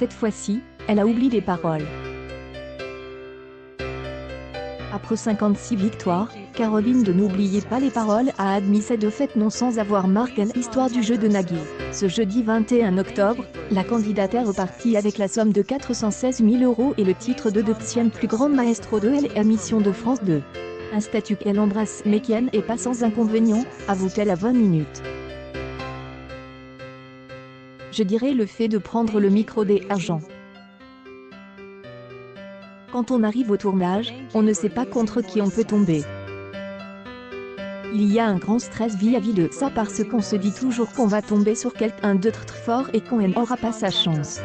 Cette fois-ci, elle a oublié les paroles. Après 56 victoires, Caroline de N'oubliez pas les paroles a admis cette défaite non sans avoir marqué l'histoire du jeu de Nagui. Ce jeudi 21 octobre, la candidate est repartie avec la somme de 416 000 € et le titre de deuxième plus grande maestro de l'émission de France 2. Un statut qu'elle embrasse mais qui n'est pas sans inconvénient, avoue-t-elle à 20 minutes. Je dirais le fait de prendre le micro des argents. Quand on arrive au tournage, on ne sait pas contre qui on peut tomber. Il y a un grand stress vis-à-vis de ça parce qu'on se dit toujours qu'on va tomber sur quelqu'un d'autre très fort et qu'on n'aura pas sa chance.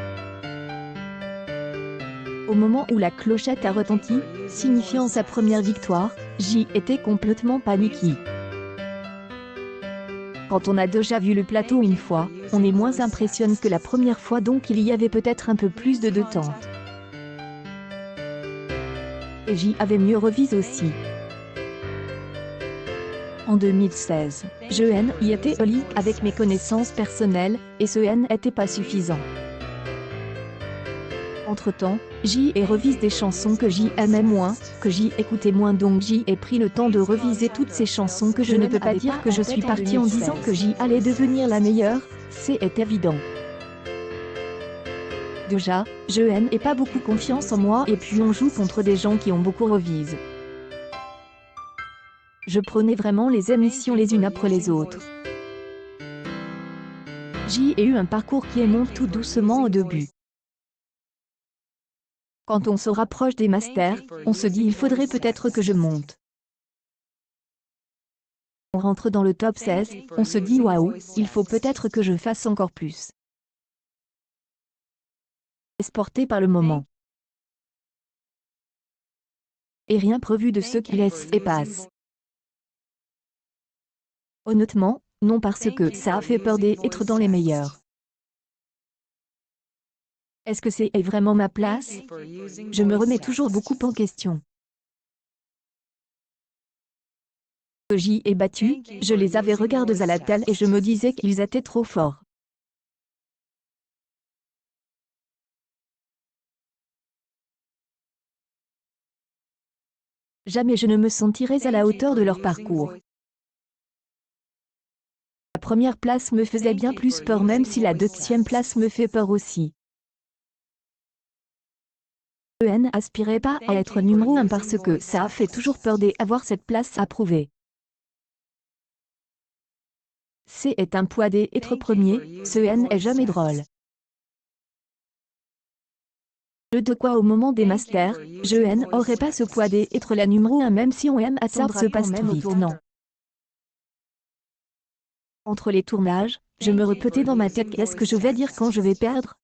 Au moment où la clochette a retenti, signifiant sa première victoire, J était complètement paniqué. Quand on a déjà vu le plateau une fois, on est moins impressionné que la première fois, donc il y avait peut-être un peu plus de détente. Et J avait mieux revisé aussi. En 2016, je y étais au lit avec mes connaissances personnelles, et ce n'était pas suffisant. Entre-temps, J revise des chansons que J aimait moins, que J écoutait moins, donc J ai pris le temps de reviser toutes ces chansons que je ne peux pas dire que je suis partie en disant que J allait devenir la meilleure, c'est évident. Déjà, je n'ai pas beaucoup confiance en moi et puis on joue contre des gens qui ont beaucoup revisé. Je prenais vraiment les émissions les unes après les autres. J a eu un parcours qui monte tout doucement au début. Quand on se rapproche des masters, on se dit il faudrait peut-être que je monte. On rentre dans le top 16, on se dit waouh, il faut peut-être que je fasse encore plus. Porté par le moment. Et rien prévu de ce qui laisse et passe. Honnêtement, non, parce que ça a fait peur d'être dans les meilleurs. Est-ce que c'est vraiment ma place? Je me remets toujours beaucoup en question. Que j'y ai battu, je les avais regardés à la télé et je me disais qu'ils étaient trop forts. Jamais je ne me sentirais à la hauteur de leur parcours. La première place me faisait bien plus peur, même si la deuxième place me fait peur aussi. Je n'aspirait pas à être numéro 1 parce que ça a fait toujours peur d'avoir cette place à prouver. C'est un poids d'être premier, ce n'est jamais drôle. De quoi au moment des masters, je n'aurais pas ce poids d'être la numéro 1 même si on aime attendre se passe trop vite, non. Entre les tournages, je me répétais dans ma tête qu'est-ce que je vais dire quand je vais perdre?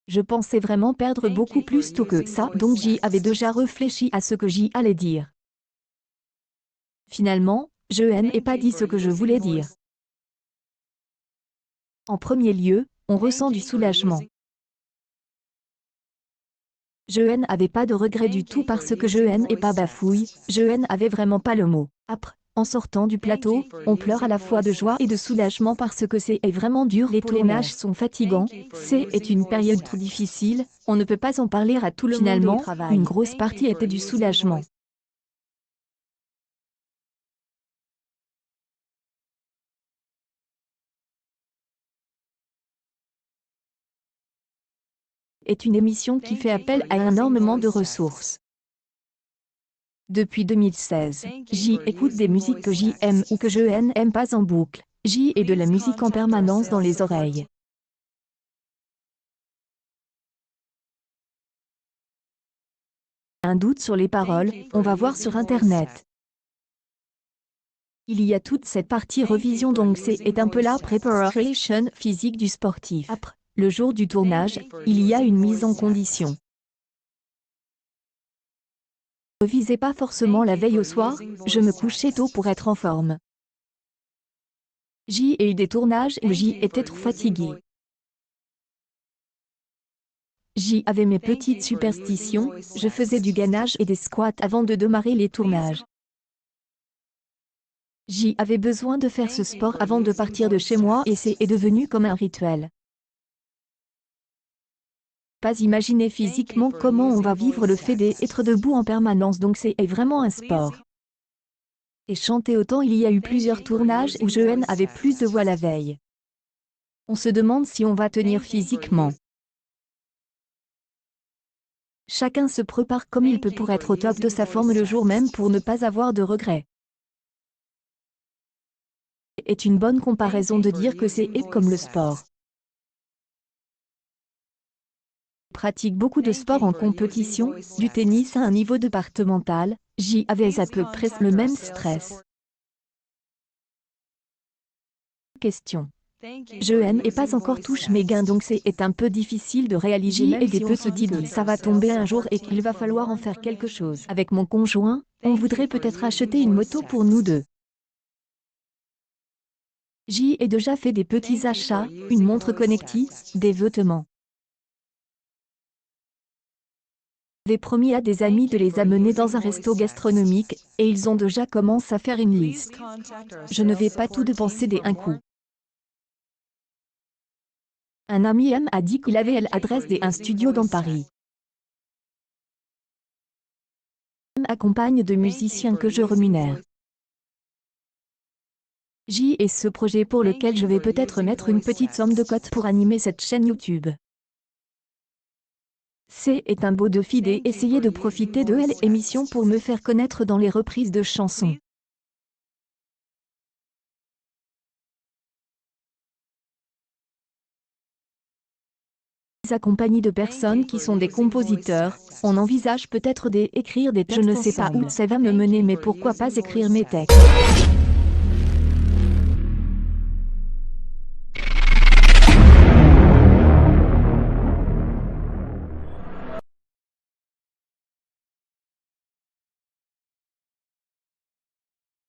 Je pensais vraiment perdre beaucoup plus tôt que ça, donc j'y avais déjà réfléchi à ce que j'y allais dire. Finalement, je n'ai pas dit ce que je voulais dire. En premier lieu, on ressent du soulagement. Je n'avais pas de regret du tout parce que je n'ai pas bafouille, je n'avais vraiment pas le mot. Après, en sortant du plateau, on pleure à la fois de joie et de soulagement parce que c'est vraiment dur, les tournages sont fatigants, c'est une période trop difficile, on ne peut pas en parler à tout le monde au travail. Une grosse partie était du soulagement. Est une émission qui fait appel à énormément de ressources. Depuis 2016, J écoute des musiques que J aime ou que je n'aime pas en boucle. J et de la musique en permanence dans les oreilles. Un doute sur les paroles, on va voir sur internet. Il y a toute cette partie revision, donc c'est un peu la préparation physique du sportif. Après, le jour du tournage, il y a une mise en condition. Je ne revisais pas forcément la veille au soir, je me couchais tôt pour être en forme. J eu des tournages où J était trop fatigué. J avait mes petites superstitions, je faisais du gainage et des squats avant de démarrer les tournages. J avait besoin de faire ce sport avant de partir de chez moi et c'est devenu comme un rituel. Pas imaginer physiquement comment on va vivre le fait d'être debout en permanence, donc c'est vraiment un sport. Et chanter autant, il y a eu plusieurs tournages où Jeanne avait plus de voix la veille. On se demande si on va tenir physiquement. Chacun se prépare comme il peut pour être au top de sa forme le jour même pour ne pas avoir de regrets. Est une bonne comparaison de dire que c'est comme le sport. Pratique beaucoup de sports en compétition, du tennis à un niveau départemental, j'y avais à peu près le même stress. Question. Jeanne n'est pas encore touche mes gains, donc c'est un peu difficile de réaliser même et des petits doutes. Ça va tomber un jour et qu'il va falloir en faire quelque chose. Avec mon conjoint, on voudrait peut-être acheter une moto pour nous deux. J'y ai déjà fait des petits achats, une montre connectée, des vêtements. J'ai promis à des amis de les amener dans un resto gastronomique, et ils ont déjà commencé à faire une liste. Je ne vais pas tout dépenser d'un coup. Un ami a dit qu'il avait l'adresse d'un studio dans Paris. Accompagne de musiciens que je rémunère. J'y ai ce projet pour lequel je vais peut-être mettre une petite somme de cote pour animer cette chaîne YouTube. C'est un beau défi d'essayer de profiter de l'émission pour me faire connaître dans les reprises de chansons. Accompagné de personnes qui sont des compositeurs, on envisage peut-être d'écrire des textes. Je ne sais pas où ça va me mener, mais pourquoi pas écrire mes textes.